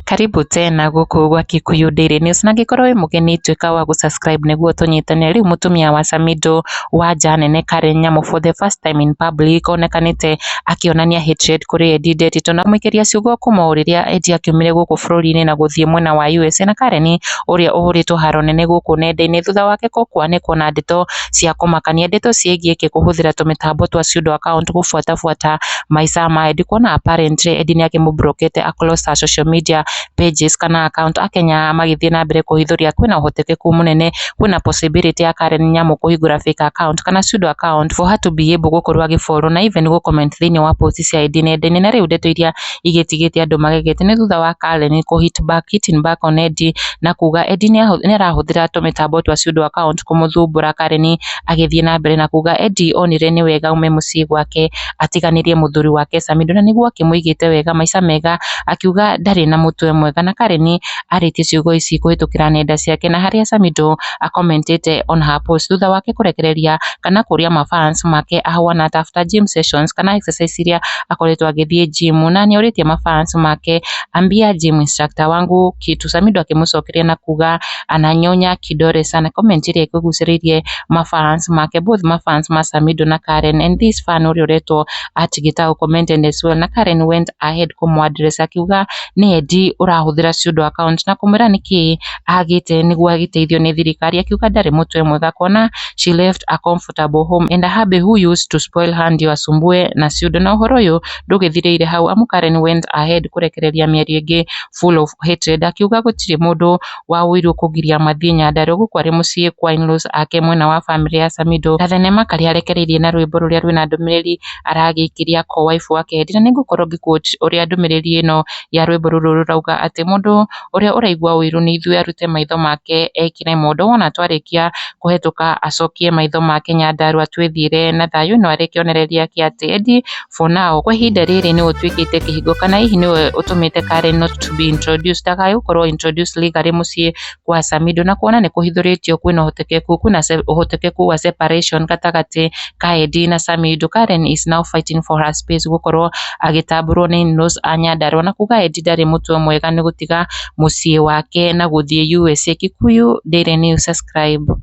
Karibu tena guku gwa Kikuyu Daily News na gikorwo wi mugeni tuika wa gusubscribe niguo tunyitane. Riu mutumia wa Samido wa nja nene Karen Nyamu for the first time in public onekanite akionania hatred kuri Eddie Ndetitu na muikiria ciugo kumuriria Eddie akiumire guku bururi-ini na guthie mwena wa USA na Karen uria uhuritwo haro nene guku nenda-ini thutha wake kwaniko na ndeto cia kumakania, ndeto ciegie kuhuthira tumitambo twa pseudo account gufuatafuata maica ma Eddie, kuona apparently Eddie ni akimublockete across social media pages kana account akenya magithie na mbere kuhithuria kwina uhotekeku munene, kwina possibility ya Karen Nyamu kuhingura fake account kana pseudo account for her to be able gukorwo agifollow na even go comment thiini wa post cia Eddie nenda-ini. Na riu ndeto iria igitigitie andu magegete ni thutha wa Karen ku hitting back on Eddie na kuga Eddie ni arahuthira tumitambo twa pseudo account kumuthumbura Karen agithie na mbere na kuga Eddie onire ni wega ume mucii gwake atiganirie muthuri wake Samido na niguo akimuigite wega maica mega, akiuga ndari na mutwe mwega. Na Karen aritie ciugo ici kuhitukira nenda ciake na haria Samido commented on her post thutha wake kurekereria kana kuria mafans make ahwana after gym sessions kana exercise iria akoretwo agithie gym, na ni uritie mafans make ambia gym instructor wangu kitu. Samido akimucokeria na kuga ananyonya kidore sana, comment iria ikuguciririe mafans make, both mafans ma Samido na Karen, and this fan uria uretwo atigita commented as well. Na Karen went ahead kumu-address akiuga ni Eddie urahuthira pseudo account na kumwira niki agite niguo agiteithio ni thirikari, akiuga ndari mutwe mwega kuona she left a comfortable home and a hubby who used to spoil her ndio asumbue na pseudo. Na uhoro uyu ndugithireire hau amu Karen went ahead kurekereria miario ingi full of hatred, akiuga gutiri mundu wa wiru kugiria mathie Nyandarua guku ari mucii kwa in-laws ake mwena wa family ya Samido. Gathenema karia arekereirie na rwimbo ruria rwina ndumiriri aragikiria ko wife wake Eddie, na ningukorwo ngi-quote uria ndumiriri ino ya rwimbo ruru rurauga ati mundu uria uraigua wiru ni ithuĩ arute maitho make ekire mundu wona twarikia kuhetuka acokie maitho make Nyandarua twithire na thayu. No arikionereria ati Eddie for now kwa ihinda riri ni utwikite kihingo kana hihi niwe utumite Karen not to be introduced, aga gukorwo introduced legally mucii kwa Samido, na kuona ni kuhithuritio kwina uhotekeku wa separation gatagati ka Eddie na Samido. Karen is now fighting for her space gukorwo agitamburwo ni in-laws a Nyandarua na kuga Eddie ndari mutwe mwega ni gutiga mucii wake na guthie USA. Kikuyu Daily News, subscribe.